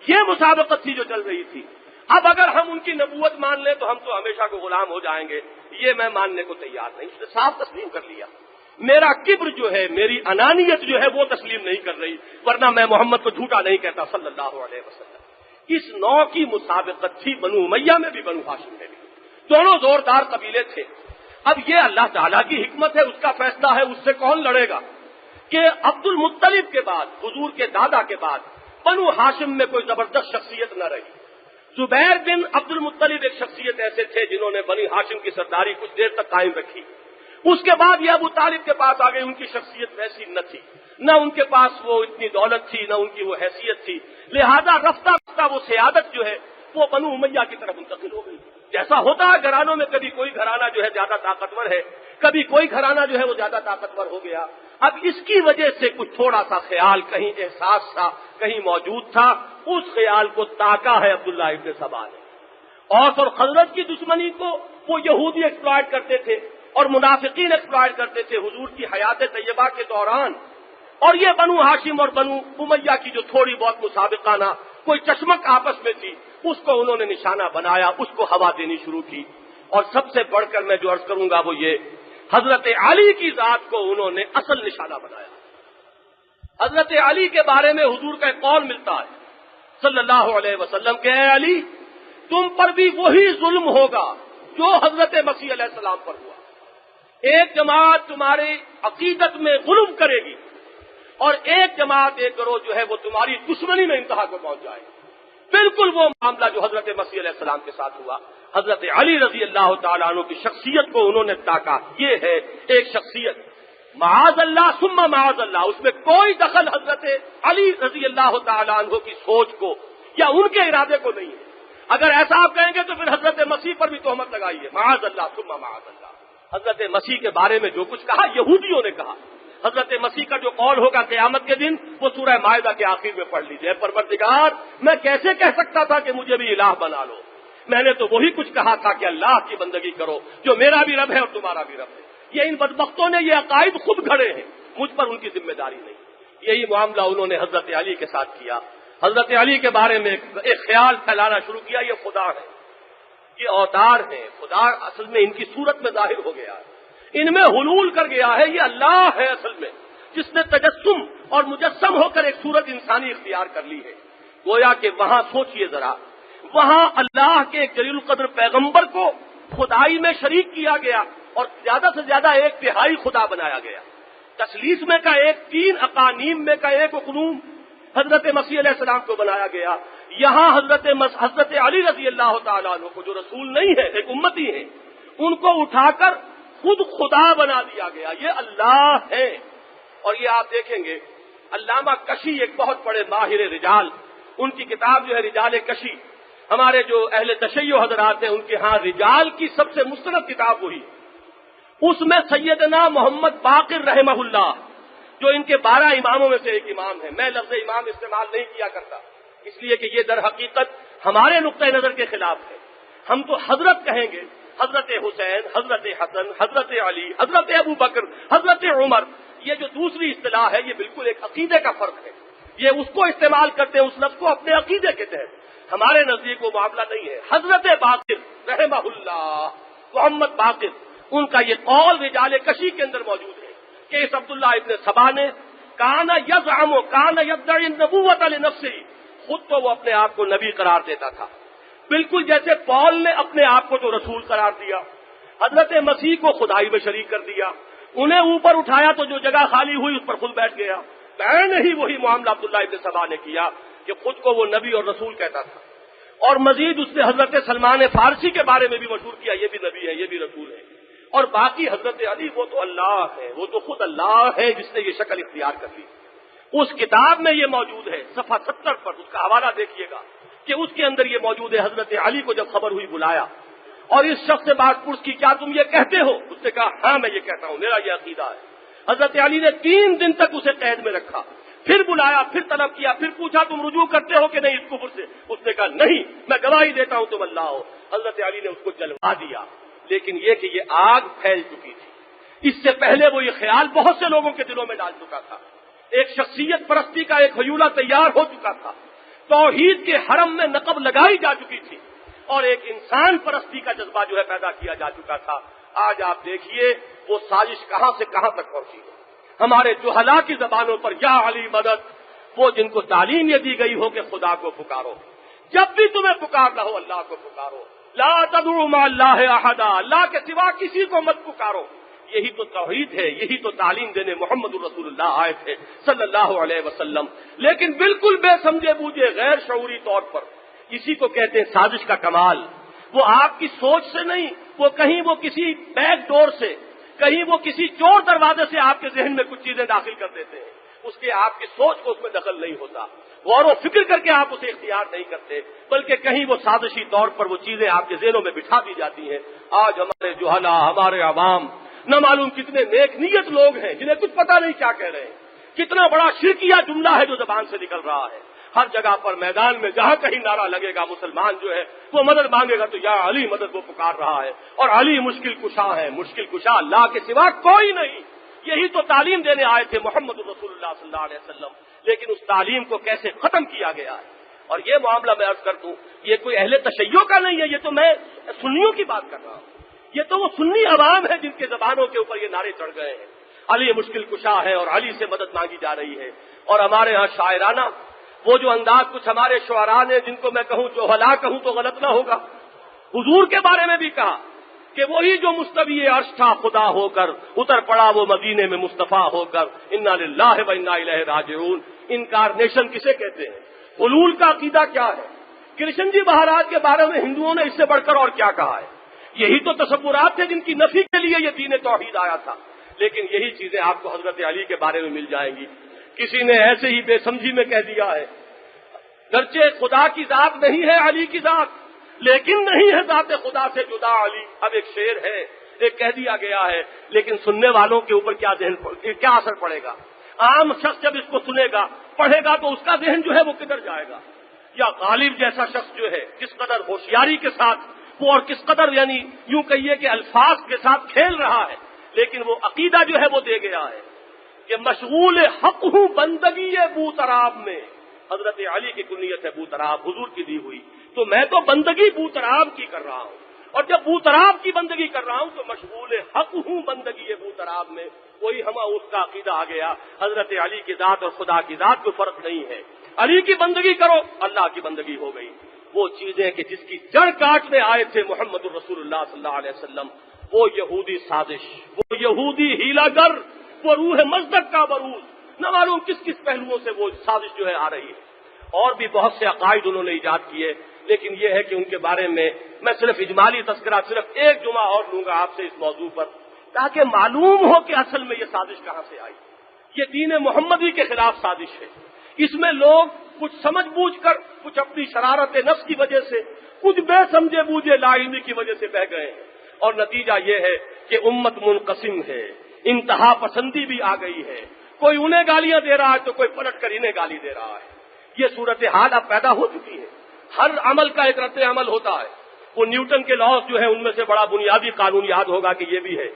یہ مسابقت تھی جو چل رہی تھی. اب اگر ہم ان کی نبوت مان لیں تو ہم تو ہمیشہ کو غلام ہو جائیں گے. یہ میں ماننے کو تیار نہیں. اس نے صاف تسلیم کر لیا. میرا کبر جو ہے، میری انانیت جو ہے وہ تسلیم نہیں کر رہی، ورنہ میں محمد کو جھوٹا نہیں کہتا صلی اللہ علیہ وسلم. اس نوع کی مسابقت تھی بنو امیہ میں بھی بنو ہاشم میں بھی. دونوں زوردار قبیلے تھے. اب یہ اللہ تعالیٰ کی حکمت ہے، اس کا فیصلہ ہے، اس سے کون لڑے گا کہ عبد المطلب کے بعد، حضور کے دادا کے بعد بنو ہاشم میں کوئی زبردست شخصیت نہ رہی. زبیر بن عبد المطلب ایک شخصیت ایسے تھے جنہوں نے بنی ہاشم کی سرداری کچھ دیر تک قائم رکھی. اس کے بعد یہ ابو طالب کے پاس آ گئے. ان کی شخصیت ویسی نہ تھی، نہ ان کے پاس وہ اتنی دولت تھی، نہ ان کی وہ حیثیت تھی. لہذا رفتہ رفتہ وہ سیادت جو ہے وہ بنو امیہ کی طرف منتقل ہو گئی. جیسا ہوتا ہے گھرانوں میں، کبھی کوئی گھرانہ جو ہے زیادہ طاقتور ہے، کبھی کوئی گھرانہ جو ہے وہ زیادہ طاقتور ہو گیا. اب اس کی وجہ سے کچھ تھوڑا سا خیال، کہیں احساس تھا، کہیں موجود تھا. اس خیال کو تاکا ہے عبداللہ ابن سبا نے. اوس اور خزرج کی دشمنی کو وہ یہودی ایکسپلائٹ کرتے تھے اور منافقین ایکسپلائٹ کرتے تھے حضور کی حیات طیبہ کے دوران. اور یہ بنو ہاشم اور بنو امیہ کی جو تھوڑی بہت مسابقانہ کوئی چشمک آپس میں تھی، اس کو انہوں نے نشانہ بنایا، اس کو ہوا دینی شروع کی. اور سب سے بڑھ کر میں جو عرض کروں گا وہ یہ، حضرت علی کی ذات کو انہوں نے اصل نشانہ بنایا. حضرت علی کے بارے میں حضور کا ایک قول ملتا ہے صلی اللہ علیہ وسلم کہ اے علی، تم پر بھی وہی ظلم ہوگا جو حضرت مسیح علیہ السلام پر ہوا. ایک جماعت تمہاری عقیدت میں ظلم کرے گی اور ایک جماعت، ایک گروہ جو ہے وہ تمہاری دشمنی میں انتہا کو پہنچ جائے گی. بالکل وہ معاملہ جو حضرت مسیح علیہ السلام کے ساتھ ہوا. حضرت علی رضی اللہ تعالیٰ عنہ کی شخصیت کو انہوں نے تاکا. یہ ہے ایک شخصیت، معاذ اللہ ثم معاذ اللہ، اس میں کوئی دخل حضرت علی رضی اللہ تعالیٰ عنہ کی سوچ کو یا ان کے ارادے کو نہیں ہے. اگر ایسا آپ کہیں گے تو پھر حضرت مسیح پر بھی تہمت لگائی ہے، معاذ اللہ ثم معاذ اللہ۔ حضرت مسیح کے بارے میں جو کچھ کہا یہودیوں نے کہا، حضرت مسیح کا جو قول ہوگا قیامت کے دن وہ سورہ مائدہ کے آخر میں پڑھ لیجیے، پروردگار میں کیسے کہہ سکتا تھا کہ مجھے بھی الہ بنا لو، میں نے تو وہی کچھ کہا تھا کہ اللہ کی بندگی کرو جو میرا بھی رب ہے اور تمہارا بھی رب ہے۔ یہ ان بدبختوں نے یہ عقائد خود گھڑے ہیں، مجھ پر ان کی ذمہ داری نہیں۔ یہی معاملہ انہوں نے حضرت علی کے ساتھ کیا، حضرت علی کے بارے میں ایک خیال پھیلانا شروع کیا، یہ خدا ہے، یہ اوتار ہیں، خدا اصل میں ان کی صورت میں ظاہر ہو گیا ہے، ان میں حلول کر گیا ہے، یہ اللہ ہے اصل میں جس نے تجسم اور مجسم ہو کر ایک صورت انسانی اختیار کر لی ہے۔ گویا کہ وہاں سوچئے ذرا، وہاں اللہ کے ایک جلیل القدر پیغمبر کو خدائی میں شریک کیا گیا اور زیادہ سے زیادہ ایک تہائی خدا بنایا گیا، تثلیث میں کا ایک، تین اقانیم میں کا ایک اقنوم حضرت مسیح علیہ السلام کو بنایا گیا۔ یہاں حضرت علی رضی اللہ تعالیٰ عنہ کو جو رسول نہیں ہے، ایک امتی ہیں، ان کو اٹھا کر خود خدا بنا دیا گیا، یہ اللہ ہے۔ اور یہ آپ دیکھیں گے علامہ کشی ایک بہت بڑے ماہر رجال، ان کی کتاب جو ہے رجال کشی، ہمارے جو اہل تشیع حضرات ہیں ان کے ہاں رجال کی سب سے مستند کتاب وہی، اس میں سیدنا محمد باقر رحمہ اللہ جو ان کے 12 اماموں میں سے ایک امام ہے، میں لفظ امام استعمال نہیں کیا کرتا اس لیے کہ یہ در حقیقت ہمارے نقطۂ نظر کے خلاف ہے، ہم تو حضرت کہیں گے، حضرت حسین، حضرت حسن، حضرت علی، حضرت ابو بکر، حضرت عمر، یہ جو دوسری اصطلاح ہے یہ بالکل ایک عقیدے کا فرق ہے، یہ اس کو استعمال کرتے ہیں اس لفظ کو اپنے عقیدے کے تحت، ہمارے نزدیک وہ معاملہ نہیں ہے۔ حضرت باقر رحمہ اللہ، محمد باقر، ان کا یہ قول رجال کشی کے اندر موجود ہے کہ اس عبداللہ ابن سبا نے کان یزعم کان یدعی النبوۃ لنفسہ، خود تو وہ اپنے آپ کو نبی قرار دیتا تھا، بالکل جیسے پال نے اپنے آپ کو تو رسول قرار دیا، حضرت مسیح کو خدائی میں شریک کر دیا، انہیں اوپر اٹھایا تو جو جگہ خالی ہوئی اس پر خود بیٹھ گیا۔ میں نے ہی وہی معاملہ عبداللہ ابن سبا نے کیا کہ خود کو وہ نبی اور رسول کہتا تھا، اور مزید اس نے حضرت سلمان فارسی کے بارے میں بھی مشہور کیا، یہ بھی نبی ہے، یہ بھی رسول ہے، اور باقی حضرت علی وہ تو اللہ ہے، وہ تو خود اللہ ہے جس نے یہ شکل اختیار کر لی۔ اس کتاب میں یہ موجود ہے، صفحہ 70 پر اس کا حوالہ دیکھیے گا کہ اس کے اندر یہ موجود ہے، حضرت علی کو جب خبر ہوئی بلایا اور اس شخص سے بات پوچھ کی کیا تم یہ کہتے ہو؟ اس نے کہا ہاں میں یہ کہتا ہوں، میرا یہ عقیدہ ہے۔ حضرت علی نے 3 دن تک اسے قید میں رکھا، پھر بلایا، پھر طلب کیا، پھر پوچھا تم رجوع کرتے ہو کہ نہیں اس کفر سے؟ اس نے کہا نہیں، میں گواہی دیتا ہوں تم اللہ ہو۔ حضرت علی نے اس کو جلوا دیا، لیکن یہ کہ یہ آگ پھیل چکی تھی، اس سے پہلے وہ یہ خیال بہت سے لوگوں کے دلوں میں ڈال چکا تھا، ایک شخصیت پرستی کا ایک ہیولہ تیار ہو چکا تھا، توحید کے حرم میں نقب لگائی جا چکی تھی، اور ایک انسان پرستی کا جذبہ جو ہے پیدا کیا جا چکا تھا۔ آج آپ دیکھیے وہ سازش کہاں سے کہاں تک پہنچی ہے، ہمارے جہلاء کی زبانوں پر یا علی مدد، وہ جن کو تعلیم یہ دی گئی ہو کہ خدا کو پکارو، جب بھی تمہیں پکارنا ہو اللہ کو پکارو، لا تدعوا مع اللہ احدا، اللہ کے سوا کسی کو مت پکارو، یہی تو توحید ہے، یہی تو تعلیم دینے محمد الرسول اللہ آئے تھے صلی اللہ علیہ وسلم، لیکن بالکل بے سمجھے بوجھے غیر شعوری طور پر، اسی کو کہتے ہیں سازش کا کمال۔ وہ آپ کی سوچ سے نہیں، وہ کہیں وہ کسی بیک ڈور سے، کہیں وہ کسی چور دروازے سے آپ کے ذہن میں کچھ چیزیں داخل کر دیتے ہیں، اس کے آپ کی سوچ کو اس میں دخل نہیں ہوتا، غور و فکر کر کے آپ اسے اختیار نہیں کرتے، بلکہ کہیں وہ سازشی طور پر وہ چیزیں آپ کے ذہنوں میں بٹھا دی جاتی ہیں۔ آج ہمارے جہلاء، ہمارے عوام، نہ معلوم کتنے نیک نیت لوگ ہیں جنہیں کچھ پتہ نہیں کیا کہہ رہے ہیں، کتنا بڑا شرکیہ جملہ ہے جو زبان سے نکل رہا ہے، ہر جگہ پر میدان میں جہاں کہیں نعرہ لگے گا مسلمان جو ہے وہ مدد مانگے گا تو یا علی مدد وہ پکار رہا ہے، اور علی مشکل کشا ہے، مشکل کشا اللہ کے سوا کوئی نہیں، یہی تو تعلیم دینے آئے تھے محمد رسول اللہ صلی اللہ علیہ وسلم، لیکن اس تعلیم کو کیسے ختم کیا گیا ہے۔ اور یہ معاملہ میں عرض کر دوں، یہ کوئی اہل تشیع کا نہیں ہے، یہ تو میں سنیوں کی بات کر رہا ہوں، یہ تو وہ سنی عوام ہے جن کے زبانوں کے اوپر یہ نعرے چڑھ گئے ہیں، علی مشکل کشا ہے اور علی سے مدد مانگی جا رہی ہے۔ اور ہمارے ہاں شاعرانہ وہ جو انداز کچھ ہمارے شعراء نے، جن کو میں کہوں جہلاء کہوں تو غلط نہ ہوگا، حضور کے بارے میں بھی کہا کہ وہی جو مستوی عرش تھا خدا ہو کر، اتر پڑا وہ مدینے میں مصطفیٰ ہو کر، انا للہ و انا الیہ راجعون۔ انکارنیشن کسے کہتے ہیں؟ حلول کا عقیدہ کیا ہے؟ کرشن جی مہاراج کے بارے میں ہندوؤں نے اس سے بڑھ کر اور کیا کہا ہے؟ یہی تو تصورات تھے جن کی نفی کے لیے یہ دین توحید آیا تھا، لیکن یہی چیزیں آپ کو حضرت علی کے بارے میں مل جائیں گی۔ کسی نے ایسے ہی بے سمجھی میں کہہ دیا ہے، گرچہ خدا کی ذات نہیں ہے علی کی ذات، لیکن نہیں ہے ذات خدا سے جدا علی. اب ایک شعر ہے، ایک کہہ دیا گیا ہے، لیکن سننے والوں کے اوپر کیا اثر پڑے گا؟ عام شخص جب اس کو سنے گا پڑھے گا تو اس کا ذہن جو ہے وہ کدھر جائے گا؟ یا غالب جیسا شخص جو ہے کس قدر ہوشیاری کے ساتھ وہ اور کس قدر یعنی یوں کہیے کہ الفاظ کے ساتھ کھیل رہا ہے، لیکن وہ عقیدہ جو ہے وہ دے گیا ہے کہ مشغول حق ہوں بندگی بوتراب میں. حضرت علی کی کنیت ہے بوتراب، حضور کی دی ہوئی، تو میں تو بندگی بوتراب کی کر رہا ہوں، اور جب بوتراب کی بندگی کر رہا ہوں تو مشغول حق ہوں بندگی بوتراب میں. کوئی ہما اس کا عقیدہ آ گیا. حضرت علی کی ذات اور خدا کی ذات کوئی فرق نہیں ہے. علی کی بندگی کرو، اللہ کی بندگی ہو گئی. وہ چیزیں کہ جس کی جڑ کاٹنے آئے تھے محمد الرسول اللہ صلی اللہ علیہ وسلم، وہ یہودی سازش، وہ یہودی ہیلا گر، وہ روح مزدق کا بروز، نہ معلوم کس کس پہلوؤں سے وہ سازش جو ہے آ رہی ہے. اور بھی بہت سے عقائد انہوں نے ایجاد کیے، لیکن یہ ہے کہ ان کے بارے میں صرف اجمالی تذکرہ، صرف ایک جمعہ اور لوں گا آپ سے اس موضوع پر، تاکہ معلوم ہو کہ اصل میں یہ سازش کہاں سے آئی. یہ دین محمدی کے خلاف سازش ہے. اس میں لوگ کچھ سمجھ بوجھ کر، کچھ اپنی شرارت نفس کی وجہ سے، کچھ بے سمجھے بوجھے لا علمی کی وجہ سے بہ گئے ہیں، اور نتیجہ یہ ہے کہ امت منقسم ہے، انتہا پسندی بھی آ گئی ہے. کوئی انہیں گالیاں دے رہا ہے تو کوئی پلٹ کر انہیں گالی دے رہا ہے. یہ صورتحال اب پیدا ہو چکی ہے. ہر عمل کا ایک رد عمل ہوتا ہے. وہ نیوٹن کے لاز جو ہے ان میں سے بڑا بنیادی قانون یاد ہوگا کہ یہ بھی ہے،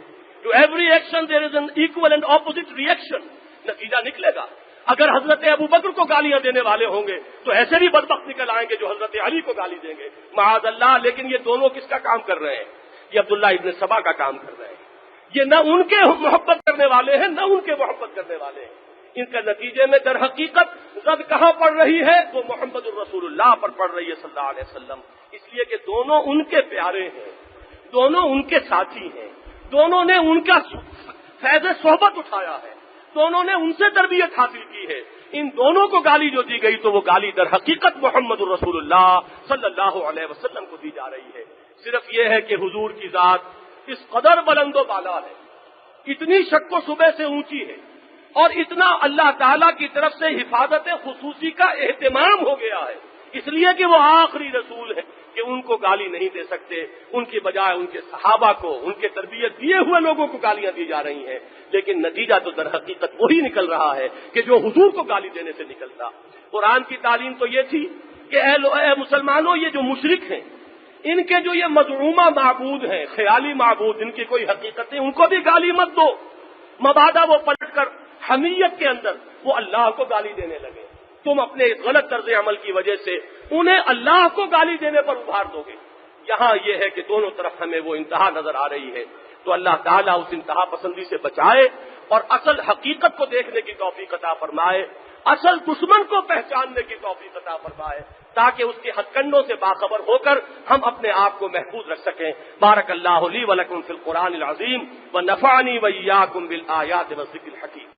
to every action there is an equal and opposite reaction. نتیجہ نکلے گا. اگر حضرت ابو بکر کو گالیاں دینے والے ہوں گے تو ایسے بھی بدبخت نکل آئیں گے جو حضرت علی کو گالی دیں گے، معاذ اللہ. لیکن یہ دونوں کس کا کام کر رہے ہیں؟ یہ عبداللہ ابن سبا کا کام کر رہے ہیں. یہ نہ ان کے محبت کرنے والے ہیں نہ ان کے محبت کرنے والے ہیں. ان کے نتیجے میں در حقیقت زد کہاں پڑ رہی ہے؟ وہ محمد الرسول اللہ پر پڑ رہی ہے صلی اللہ علیہ وسلم. اس لیے کہ دونوں ان کے پیارے ہیں، دونوں ان کے ساتھی ہیں، دونوں نے ان کا فیض صحبت اٹھایا ہے، دونوں نے ان سے تربیت حاصل کی ہے. ان دونوں کو گالی جو دی گئی تو وہ گالی در حقیقت محمد الرسول اللہ صلی اللہ علیہ وسلم کو دی جا رہی ہے. صرف یہ ہے کہ حضور کی ذات اس قدر بلند و بالا ہے، اتنی شک و شبہ سے اونچی ہے، اور اتنا اللہ تعالیٰ کی طرف سے حفاظت خصوصی کا اہتمام ہو گیا ہے، اس لیے کہ وہ آخری رسول ہے کہ ان کو گالی نہیں دے سکتے. ان کی بجائے ان کے صحابہ کو، ان کے تربیت دیے ہوئے لوگوں کو گالیاں دی جا رہی ہیں. لیکن نتیجہ تو در حقیقت وہی نکل رہا ہے کہ جو حضور کو گالی دینے سے نکلتا. قرآن کی تعلیم تو یہ تھی کہ اے مسلمانوں، یہ جو مشرک ہیں، ان کے جو یہ مزعومہ معبود ہیں، خیالی معبود، ان کی کوئی حقیقت نہیں، ان کو بھی گالی مت دو. مبادا وہ پلٹ کر حمیت کے اندر وہ اللہ کو گالی دینے لگے. تم اپنے اس غلط طرز عمل کی وجہ سے انہیں اللہ کو گالی دینے پر ابھار دو گے. یہاں یہ ہے کہ دونوں طرف ہمیں وہ انتہا نظر آ رہی ہے. تو اللہ تعالیٰ اس انتہا پسندی سے بچائے اور اصل حقیقت کو دیکھنے کی توفیق عطا فرمائے، اصل دشمن کو پہچاننے کی توفیق عطا فرمائے، تاکہ اس کے ہتھ کنڈوں سے باخبر ہو کر ہم اپنے آپ کو محفوظ رکھ سکیں. بارک اللہ لی ولکم فی القرآن العظیم ونفعنی وإیاکم بالآیات والذکر الحکیم.